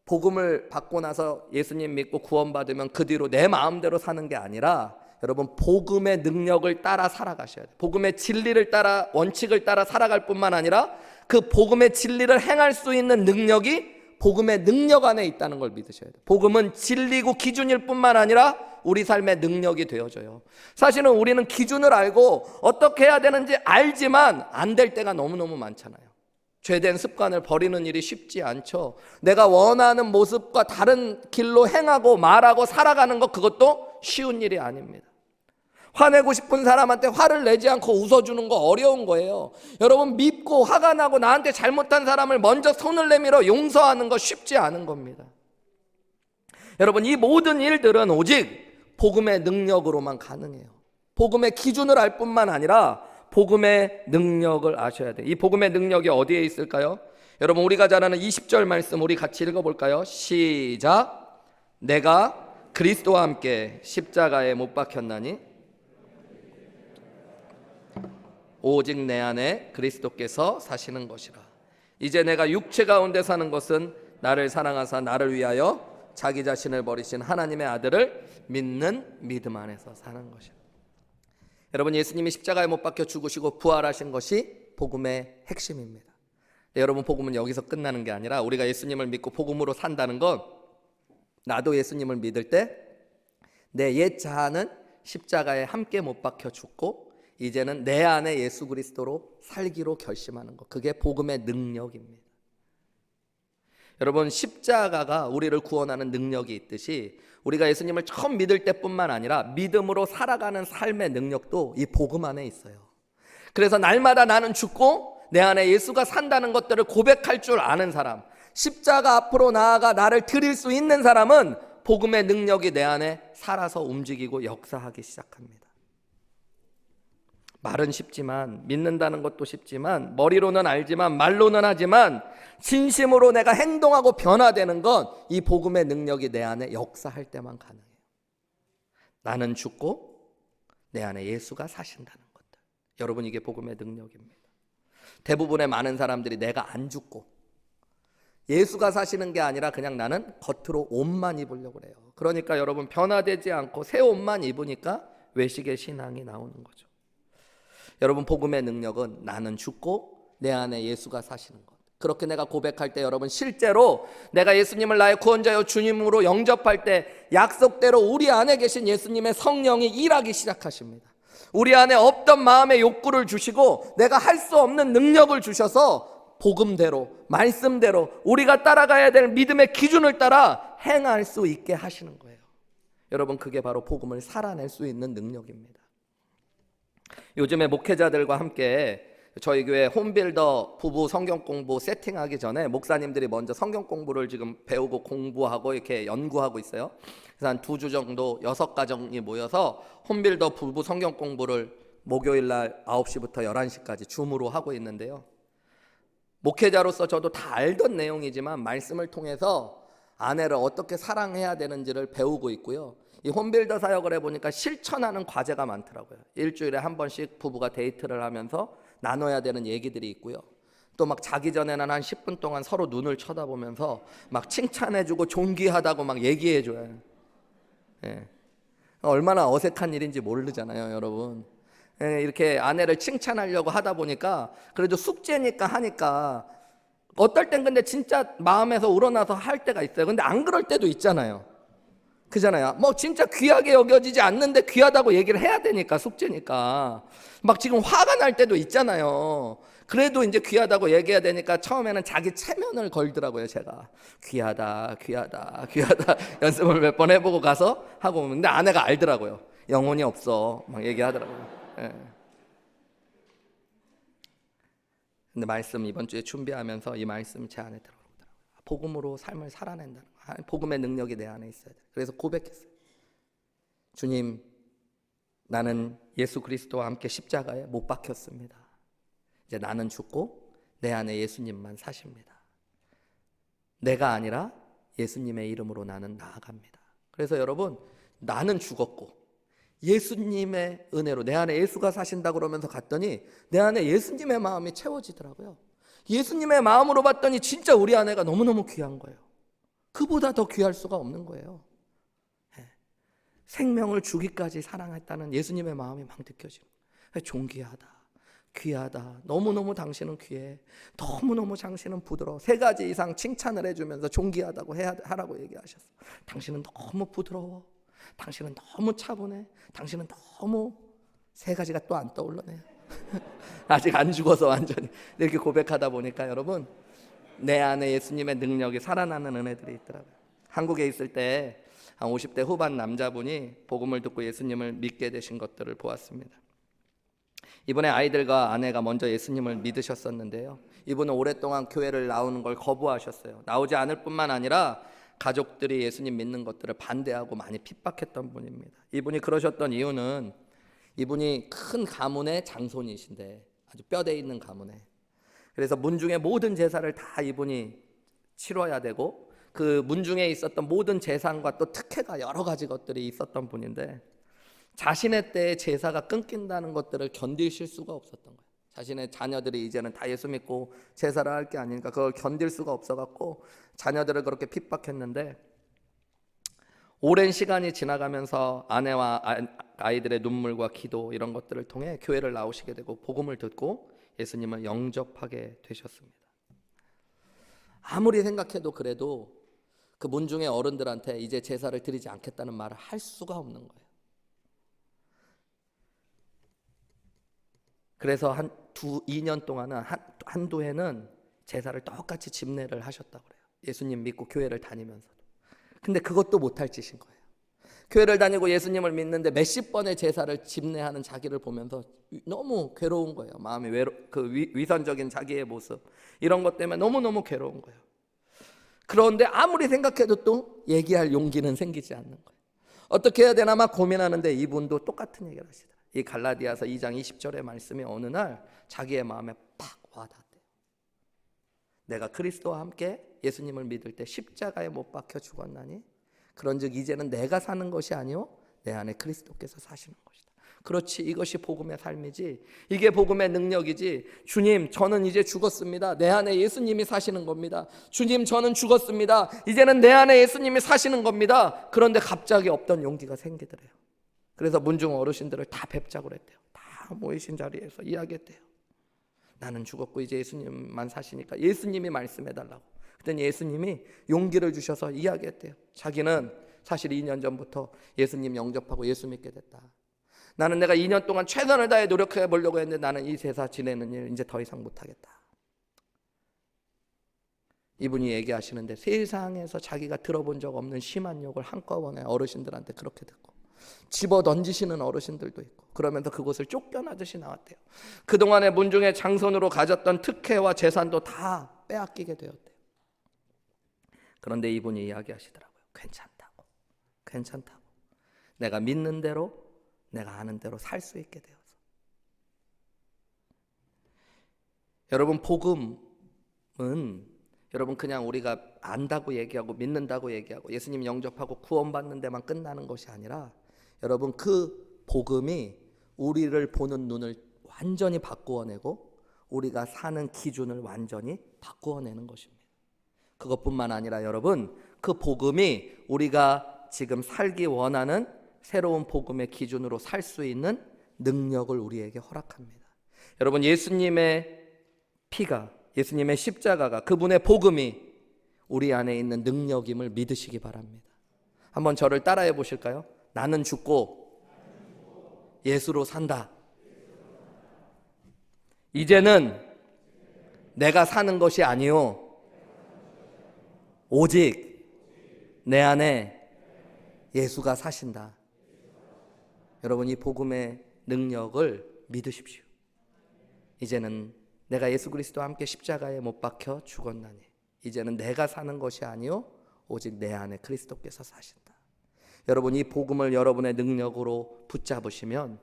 복음을 받고 나서 예수님 믿고 구원받으면 그 뒤로 내 마음대로 사는 게 아니라 여러분 복음의 능력을 따라 살아가셔야 돼요. 복음의 진리를 따라 원칙을 따라 살아갈 뿐만 아니라 그 복음의 진리를 행할 수 있는 능력이 복음의 능력 안에 있다는 걸 믿으셔야 돼요. 복음은 진리고 기준일 뿐만 아니라 우리 삶의 능력이 되어져요. 사실은 우리는 기준을 알고 어떻게 해야 되는지 알지만 안 될 때가 너무너무 많잖아요. 죄된 습관을 버리는 일이 쉽지 않죠. 내가 원하는 모습과 다른 길로 행하고 말하고 살아가는 것 그것도 쉬운 일이 아닙니다. 화내고 싶은 사람한테 화를 내지 않고 웃어주는 거 어려운 거예요. 여러분 밉고 화가 나고 나한테 잘못한 사람을 먼저 손을 내밀어 용서하는 거 쉽지 않은 겁니다. 여러분 이 모든 일들은 오직 복음의 능력으로만 가능해요. 복음의 기준을 알 뿐만 아니라 복음의 능력을 아셔야 돼요. 이 복음의 능력이 어디에 있을까요? 여러분 우리가 잘 아는 20절 말씀 우리 같이 읽어볼까요? 시작. 내가 그리스도와 함께 십자가에 못 박혔나니 오직 내 안에 그리스도께서 사시는 것이라. 이제 내가 육체 가운데 사는 것은 나를 사랑하사 나를 위하여 자기 자신을 버리신 하나님의 아들을 믿는 믿음 안에서 사는 것이라. 여러분 예수님이 십자가에 못 박혀 죽으시고 부활하신 것이 복음의 핵심입니다. 여러분 복음은 여기서 끝나는 게 아니라 우리가 예수님을 믿고 복음으로 산다는 건 나도 예수님을 믿을 때 내 옛 자아는 십자가에 함께 못 박혀 죽고 이제는 내 안에 예수 그리스도로 살기로 결심하는 것, 그게 복음의 능력입니다. 여러분 십자가가 우리를 구원하는 능력이 있듯이 우리가 예수님을 처음 믿을 때뿐만 아니라 믿음으로 살아가는 삶의 능력도 이 복음 안에 있어요. 그래서 날마다 나는 죽고 내 안에 예수가 산다는 것들을 고백할 줄 아는 사람, 십자가 앞으로 나아가 나를 드릴 수 있는 사람은 복음의 능력이 내 안에 살아서 움직이고 역사하기 시작합니다. 말은 쉽지만 믿는다는 것도 쉽지만 머리로는 알지만 말로는 하지만 진심으로 내가 행동하고 변화되는 건 이 복음의 능력이 내 안에 역사할 때만 가능해요. 나는 죽고 내 안에 예수가 사신다는 것들. 여러분 이게 복음의 능력입니다. 대부분의 많은 사람들이 내가 안 죽고 예수가 사시는 게 아니라 그냥 나는 겉으로 옷만 입으려고 그래요. 그러니까 여러분 변화되지 않고 새 옷만 입으니까 외식의 신앙이 나오는 거죠. 여러분 복음의 능력은 나는 죽고 내 안에 예수가 사시는 것. 그렇게 내가 고백할 때 여러분 실제로 내가 예수님을 나의 구원자여 주님으로 영접할 때 약속대로 우리 안에 계신 예수님의 성령이 일하기 시작하십니다. 우리 안에 없던 마음의 욕구를 주시고 내가 할 수 없는 능력을 주셔서 복음대로 말씀대로 우리가 따라가야 될 믿음의 기준을 따라 행할 수 있게 하시는 거예요. 여러분 그게 바로 복음을 살아낼 수 있는 능력입니다. 요즘에 목회자들과 함께 저희 교회 홈빌더 부부 성경 공부 세팅하기 전에 목사님들이 먼저 성경 공부를 지금 배우고 공부하고 이렇게 연구하고 있어요. 그래서 한 2주 정도 6가정이 모여서 홈빌더 부부 성경 공부를 목요일 날 9시부터 11시까지 줌으로 하고 있는데요. 목회자로서 저도 다 알던 내용이지만 말씀을 통해서 아내를 어떻게 사랑해야 되는지를 배우고 있고요. 이 홈빌더 사역을 해보니까 실천하는 과제가 많더라고요. 일주일에 한 번씩 부부가 데이트를 하면서 나눠야 되는 얘기들이 있고요. 또 막 자기 전에는 한 10분 동안 서로 눈을 쳐다보면서 막 칭찬해주고 존귀하다고 막 얘기해줘요. 예. 얼마나 어색한 일인지 모르잖아요, 여러분. 예, 이렇게 아내를 칭찬하려고 하다 보니까 그래도 숙제니까 하니까 어떨 땐 근데 진짜 마음에서 우러나서 할 때가 있어요. 근데 안 그럴 때도 있잖아요. 그잖아요. 뭐 진짜 귀하게 여겨지지 않는데 귀하다고 얘기를 해야 되니까 숙제니까 막 지금 화가 날 때도 있잖아요. 그래도 이제 귀하다고 얘기해야 되니까 처음에는 자기 체면을 걸더라고요. 제가 귀하다 연습을 몇 번 해보고 가서 하고 오는데 아내가 알더라고요. 영혼이 없어 막 얘기하더라고요. 예. 근데 말씀 이번 주에 준비하면서 이 말씀이 제 안에 들어오더라고요. 복음으로 삶을 살아낸다는 거. 복음의 능력이 내 안에 있어야 돼. 그래서 고백했어요. 주님, 나는 예수 그리스도와 함께 십자가에 못 박혔습니다. 이제 나는 죽고 내 안에 예수님만 사십니다. 내가 아니라 예수님의 이름으로 나는 나아갑니다. 그래서 여러분, 나는 죽었고 예수님의 은혜로 내 안에 예수가 사신다 그러면서 갔더니 내 안에 예수님의 마음이 채워지더라고요. 예수님의 마음으로 봤더니 진짜 우리 아내가 너무너무 귀한 거예요. 그보다 더 귀할 수가 없는 거예요. 생명을 주기까지 사랑했다는 예수님의 마음이 막 느껴지는 거예요. 존귀하다, 귀하다, 너무너무 당신은 귀해, 너무너무 당신은 부드러워. 3가지 이상 칭찬을 해주면서 존귀하다고 하라고 얘기하셨어요. 당신은 너무 부드러워, 당신은 너무 차분해, 당신은 너무 3가지가 또 안 떠올라네요. 아직 안 죽어서 완전히 이렇게 고백하다 보니까 여러분 내 안에 예수님의 능력이 살아나는 은혜들이 있더라고요. 한국에 있을 때 한 50대 후반 남자분이 복음을 듣고 예수님을 믿게 되신 것들을 보았습니다. 이번에 아이들과 아내가 먼저 예수님을 믿으셨었는데요. 이분은 오랫동안 교회를 나오는 걸 거부하셨어요. 나오지 않을 뿐만 아니라 가족들이 예수님 믿는 것들을 반대하고 많이 핍박했던 분입니다. 이분이 그러셨던 이유는 이분이 큰 가문의 장손이신데 아주 뼈대 있는 가문에, 그래서 문중의 모든 제사를 다 이분이 치러야 되고 그 문중에 있었던 모든 제사과 또 특혜가 여러 가지 것들이 있었던 분인데 자신의 때에 제사가 끊긴다는 것들을 견디실 수가 없었던 거예요. 자신의 자녀들이 이제는 다 예수 믿고 제사를 할 게 아니니까 그걸 견딜 수가 없어갖고 자녀들을 그렇게 핍박했는데 오랜 시간이 지나가면서 아내와 아이들의 눈물과 기도 이런 것들을 통해 교회를 나오시게 되고 복음을 듣고 예수님을 영접하게 되셨습니다. 아무리 생각해도 그래도 그 문중의 어른들한테 이제 제사를 드리지 않겠다는 말을 할 수가 없는 거예요. 그래서 2년 동안은 한두 해는 제사를 똑같이 집례를 하셨다고 그래요. 예수님 믿고 교회를 다니면서도. 근데 그것도 못할 짓인 거예요. 교회를 다니고 예수님을 믿는데 몇십 번의 제사를 집례하는 자기를 보면서 너무 괴로운 거예요. 마음이 위선적인 자기의 모습 이런 것 때문에 너무너무 괴로운 거예요. 그런데 아무리 생각해도 또 얘기할 용기는 생기지 않는 거예요. 어떻게 해야 되나 막 고민하는데 이분도 똑같은 얘기를 하시더라고요. 이 갈라디아서 2장 20절의 말씀이 어느 날 자기의 마음에 팍 와닿대요. 내가 그리스도와 함께 예수님을 믿을 때 십자가에 못 박혀 죽었나니 그런즉 이제는 내가 사는 것이 아니요 내 안에 그리스도께서 사시는 것이다. 그렇지, 이것이 복음의 삶이지, 이게 복음의 능력이지. 주님, 저는 이제 죽었습니다. 내 안에 예수님이 사시는 겁니다. 주님, 저는 죽었습니다. 이제는 내 안에 예수님이 사시는 겁니다. 그런데 갑자기 없던 용기가 생기더래요. 그래서 문중 어르신들을 다 뵙자고 그랬대요. 다 모이신 자리에서 이야기했대요. 나는 죽었고 이제 예수님만 사시니까 예수님이 말씀해달라고. 그랬더니 예수님이 용기를 주셔서 이야기했대요. 자기는 사실 2년 전부터 예수님 영접하고 예수 믿게 됐다. 나는 내가 2년 동안 최선을 다해 노력해 보려고 했는데 나는 이 세상 지내는 일 이제 더 이상 못하겠다. 이분이 얘기하시는데 세상에서 자기가 들어본 적 없는 심한 욕을 한꺼번에 어르신들한테 그렇게 듣고 집어 던지시는 어르신들도 있고, 그러면서 그곳을 쫓겨나듯이 나왔대요. 그동안의 문중의 장손으로 가졌던 특혜와 재산도 다 빼앗기게 되었대요. 그런데 이분이 이야기하시더라고요. 괜찮다고. 내가 믿는 대로, 내가 아는 대로 살 수 있게 되어서. 여러분, 복음은 여러분 그냥 우리가 안다고 얘기하고 믿는다고 얘기하고 예수님 영접하고 구원받는 데만 끝나는 것이 아니라, 여러분 그 복음이 우리를 보는 눈을 완전히 바꾸어내고 우리가 사는 기준을 완전히 바꾸어내는 것입니다. 그것뿐만 아니라 여러분, 그 복음이 우리가 지금 살기 원하는 새로운 복음의 기준으로 살 수 있는 능력을 우리에게 허락합니다. 여러분, 예수님의 피가, 예수님의 십자가가, 그분의 복음이 우리 안에 있는 능력임을 믿으시기 바랍니다. 한번 저를 따라해 보실까요? 나는 죽고 예수로 산다. 이제는 내가 사는 것이 아니요 오직 내 안에 예수가 사신다. 여러분, 이 복음의 능력을 믿으십시오. 이제는 내가 예수 그리스도와 함께 십자가에 못 박혀 죽었나니 이제는 내가 사는 것이 아니요 오직 내 안에 그리스도께서 사신다. 여러분, 이 복음을 여러분의 능력으로 붙잡으시면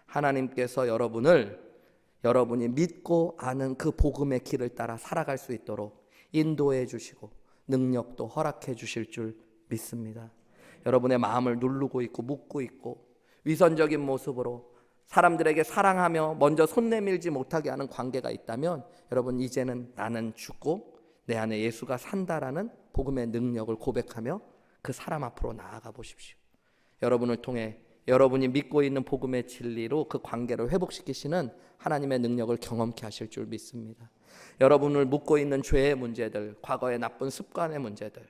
하나님께서 여러분이 믿고 아는 그 복음의 길을 따라 살아갈 수 있도록 인도해 주시고 능력도 허락해 주실 줄 믿습니다. 여러분의 마음을 누르고 있고 묶고 있고 위선적인 모습으로 사람들에게 사랑하며 먼저 손 내밀지 못하게 하는 관계가 있다면, 여러분 이제는 나는 죽고 내 안에 예수가 산다라는 복음의 능력을 고백하며 그 사람 앞으로 나아가 보십시오. 여러분을 통해 여러분이 믿고 있는 복음의 진리로 그 관계를 회복시키시는 하나님의 능력을 경험케 하실 줄 믿습니다. 여러분을 묶고 있는 죄의 문제들, 과거의 나쁜 습관의 문제들,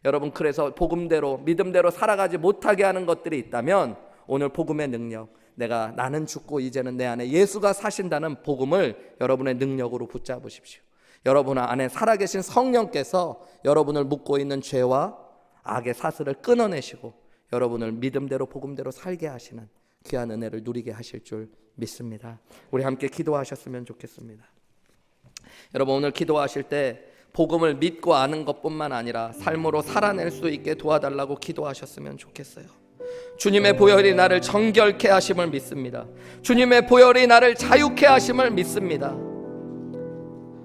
여러분 그래서 복음대로 믿음대로 살아가지 못하게 하는 것들이 있다면 오늘 복음의 능력, 나는 죽고 이제는 내 안에 예수가 사신다는 복음을 여러분의 능력으로 붙잡으십시오. 여러분 안에 살아계신 성령께서 여러분을 묶고 있는 죄와 악의 사슬을 끊어내시고 여러분을 믿음대로 복음대로 살게 하시는 귀한 은혜를 누리게 하실 줄 믿습니다. 우리 함께 기도하셨으면 좋겠습니다. 여러분, 오늘 기도하실 때 복음을 믿고 아는 것뿐만 아니라 삶으로 살아낼 수 있게 도와달라고 기도하셨으면 좋겠어요. 주님의 보혈이 나를 정결케 하심을 믿습니다. 주님의 보혈이 나를 자유케 하심을 믿습니다.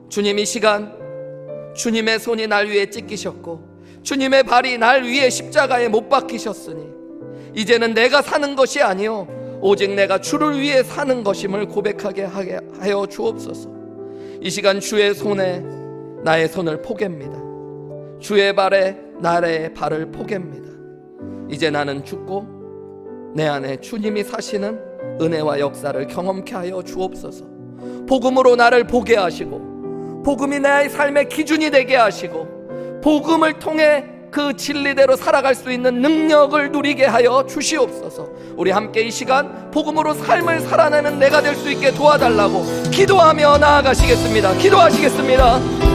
주님, 이 시간 주님의 손이 날 위에 찢기셨고 주님의 발이 날 위에 십자가에 못 박히셨으니 이제는 내가 사는 것이 아니요 오직 내가 주를 위해 사는 것임을 고백하게 하여 주옵소서. 이 시간 주의 손에 나의 손을 포갭니다. 주의 발에 나의 발을 포갭니다. 이제 나는 죽고 내 안에 주님이 사시는 은혜와 역사를 경험케 하여 주옵소서. 복음으로 나를 보게 하시고 복음이 내 삶의 기준이 되게 하시고 복음을 통해 그 진리대로 살아갈 수 있는 능력을 누리게 하여 주시옵소서. 우리 함께 이 시간 복음으로 삶을 살아내는 내가 될 수 있게 도와달라고 기도하며 나아가시겠습니다. 기도하시겠습니다.